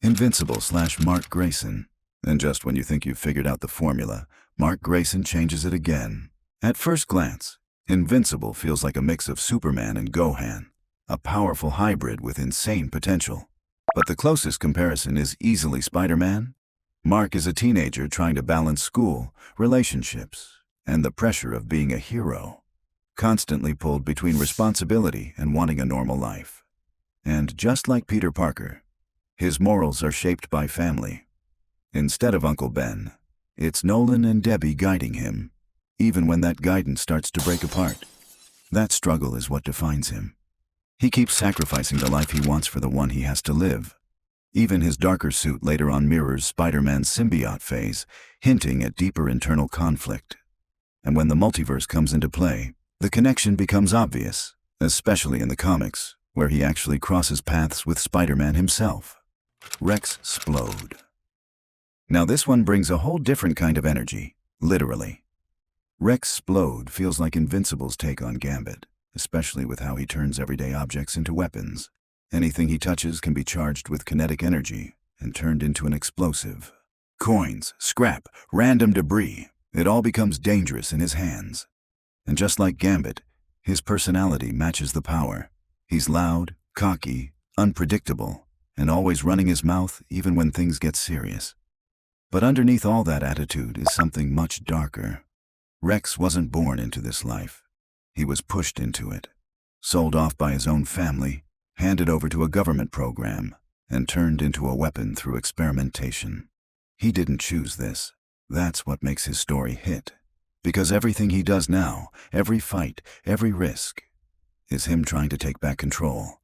Invincible/Mark Grayson. And just when you think you've figured out the formula, Mark Grayson changes it again. At first glance, Invincible feels like a mix of Superman and Gohan, a powerful hybrid with insane potential. But the closest comparison is easily Spider-Man. Mark is a teenager trying to balance school, relationships, and the pressure of being a hero, constantly pulled between responsibility and wanting a normal life. And just like Peter Parker, his morals are shaped by family. Instead of Uncle Ben, it's Nolan and Debbie guiding him, even when that guidance starts to break apart. That struggle is what defines him. He keeps sacrificing the life he wants for the one he has to live. Even his darker suit later on mirrors Spider-Man's symbiote phase, hinting at deeper internal conflict. And when the multiverse comes into play, the connection becomes obvious, especially in the comics, where he actually crosses paths with Spider-Man himself. Rex Splode. Now this one brings a whole different kind of energy, literally. Rex Splode feels like Invincible's take on Gambit, especially with how he turns everyday objects into weapons. Anything he touches can be charged with kinetic energy and turned into an explosive. Coins, scrap, random debris, it all becomes dangerous in his hands. And just like Gambit, his personality matches the power. He's loud, cocky, unpredictable, and always running his mouth even when things get serious. But underneath all that attitude is something much darker. Rex wasn't born into this life. He was pushed into it, sold off by his own family, handed over to a government program, and turned into a weapon through experimentation. He didn't choose this. That's what makes his story hit. Because everything he does now, every fight, every risk, is him trying to take back control.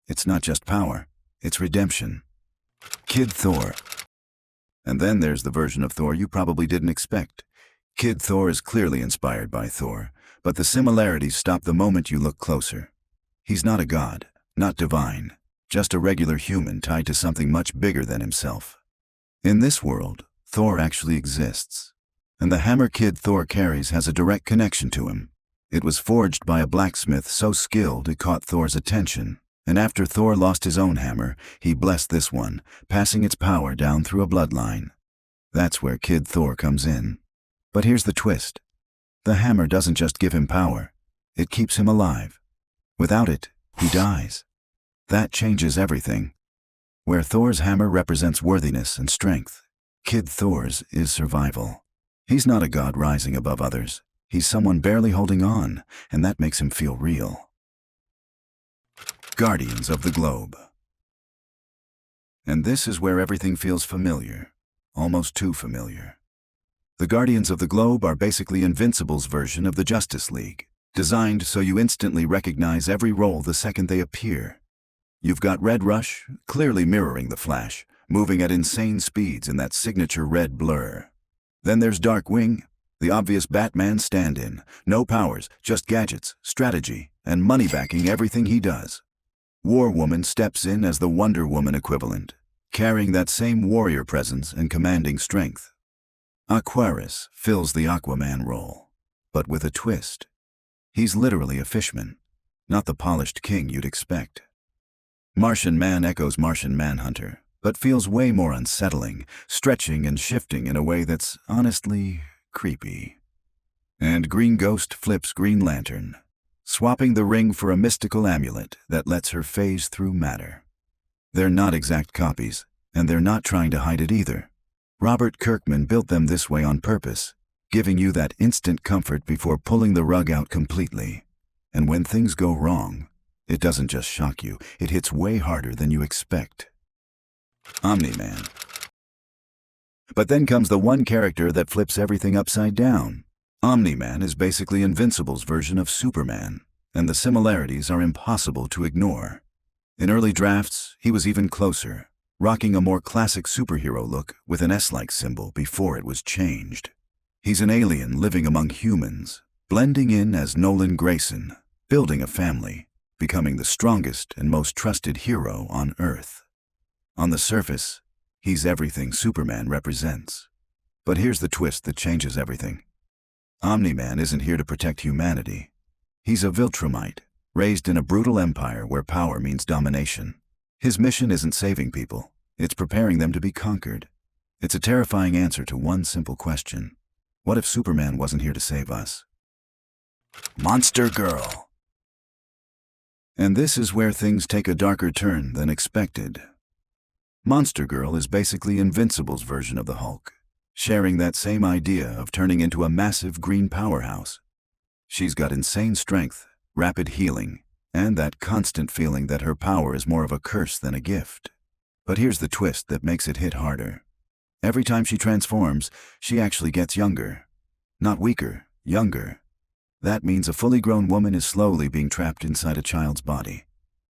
It's not just power, it's redemption. Kid Thor. And then there's the version of Thor you probably didn't expect. Kid Thor is clearly inspired by Thor, but the similarities stop the moment you look closer. He's not a god, not divine, just a regular human tied to something much bigger than himself. In this world, Thor actually exists, and the hammer Kid Thor carries has a direct connection to him. It was forged by a blacksmith so skilled it caught Thor's attention, and after Thor lost his own hammer, he blessed this one, passing its power down through a bloodline. That's where Kid Thor comes in. But here's the twist. The hammer doesn't just give him power, it keeps him alive. Without it, he dies. That changes everything. Where Thor's hammer represents worthiness and strength, Kid Thor's is survival. He's not a god rising above others. He's someone barely holding on, and that makes him feel real. Guardians of the Globe. And this is where everything feels familiar, almost too familiar. The Guardians of the Globe are basically Invincible's version of the Justice League, designed so you instantly recognize every role the second they appear. You've got Red Rush, clearly mirroring the Flash, moving at insane speeds in that signature red blur. Then there's Darkwing, the obvious Batman stand-in, no powers, just gadgets, strategy, and money backing everything he does. War Woman steps in as the Wonder Woman equivalent, carrying that same warrior presence and commanding strength. Aquarius fills the Aquaman role, but with a twist. He's literally a fishman, not the polished king you'd expect. Martian Man echoes Martian Manhunter, but feels way more unsettling, stretching and shifting in a way that's honestly creepy. And Green Ghost flips Green Lantern, swapping the ring for a mystical amulet that lets her phase through matter. They're not exact copies, and they're not trying to hide it either. Robert Kirkman built them this way on purpose, giving you that instant comfort before pulling the rug out completely. And when things go wrong, it doesn't just shock you, it hits way harder than you expect. Omni-Man. But then comes the one character that flips everything upside down. Omni-Man is basically Invincible's version of Superman, and the similarities are impossible to ignore. In early drafts, he was even closer, rocking a more classic superhero look with an S-like symbol before it was changed. He's an alien living among humans, blending in as Nolan Grayson, building a family, becoming the strongest and most trusted hero on Earth. On the surface, he's everything Superman represents. But here's the twist that changes everything. Omni-Man isn't here to protect humanity. He's a Viltrumite, raised in a brutal empire where power means domination. His mission isn't saving people, It's preparing them to be conquered. It's a terrifying answer to one simple question. What if Superman wasn't here to save us? Monster Girl. And this is where things take a darker turn than expected. Monster Girl is basically Invincible's version of the Hulk, sharing that same idea of turning into a massive green powerhouse. She's got insane strength, rapid healing, and that constant feeling that her power is more of a curse than a gift. But here's the twist that makes it hit harder. Every time she transforms, she actually gets younger. Not weaker, younger. That means a fully grown woman is slowly being trapped inside a child's body.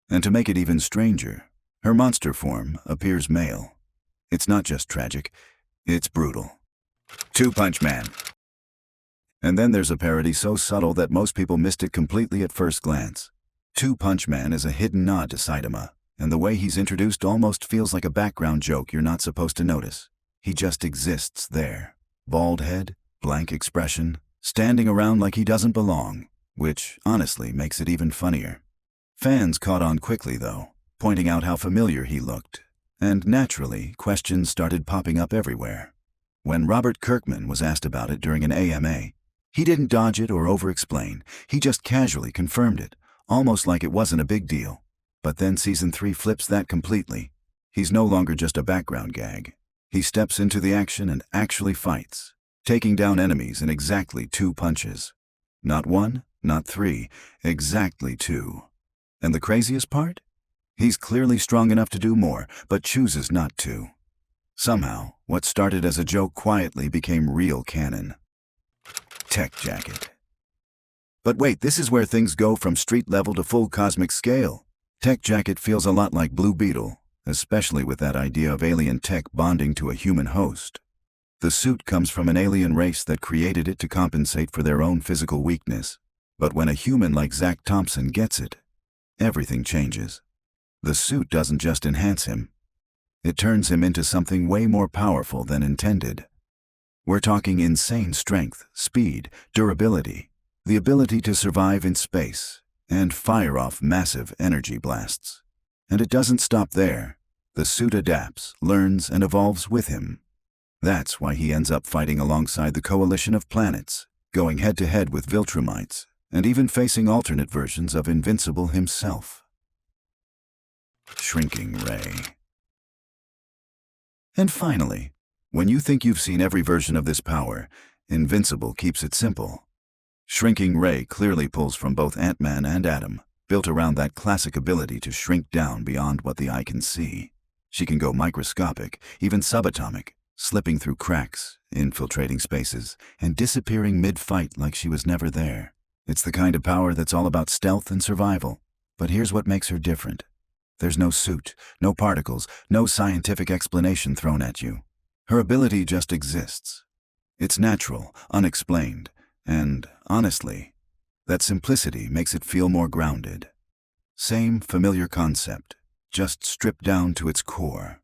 And to make it even stranger, her monster form appears male. It's not just tragic, it's brutal. Two-Punch Man. And then there's a parody so subtle that most people missed it completely at first glance. Two-Punch Man is a hidden nod to Saitama, and the way he's introduced almost feels like a background joke you're not supposed to notice. He just exists there. Bald head, blank expression, standing around like he doesn't belong, which honestly makes it even funnier. Fans caught on quickly though, pointing out how familiar he looked, and naturally, questions started popping up everywhere. When Robert Kirkman was asked about it during an AMA, he didn't dodge it or over-explain, he just casually confirmed it, almost like it wasn't a big deal. But then Season 3 flips that completely. He's no longer just a background gag. He steps into the action and actually fights, taking down enemies in exactly 2 punches. Not 1, not 3, exactly 2. And the craziest part? He's clearly strong enough to do more, but chooses not to. Somehow, what started as a joke quietly became real canon. Tech Jacket. But wait, this is where things go from street level to full cosmic scale. Tech Jacket feels a lot like Blue Beetle, especially with that idea of alien tech bonding to a human host. The suit comes from an alien race that created it to compensate for their own physical weakness. But when a human like Zach Thompson gets it, everything changes. The suit doesn't just enhance him. It turns him into something way more powerful than intended. We're talking insane strength, speed, durability, the ability to survive in space, and fire off massive energy blasts. And it doesn't stop there. The suit adapts, learns, and evolves with him. That's why he ends up fighting alongside the coalition of planets, going head-to-head with Viltrumites, and even facing alternate versions of Invincible himself. Shrinking Ray. And finally, when you think you've seen every version of this power, Invincible keeps it simple. Shrinking Ray clearly pulls from both Ant-Man and Atom, built around that classic ability to shrink down beyond what the eye can see. She can go microscopic, even subatomic, slipping through cracks, infiltrating spaces, and disappearing mid-fight like she was never there. It's the kind of power that's all about stealth and survival. But here's what makes her different. There's no suit, no particles, no scientific explanation thrown at you. Her ability just exists. It's natural, unexplained, and, honestly, that simplicity makes it feel more grounded. Same familiar concept, just stripped down to its core.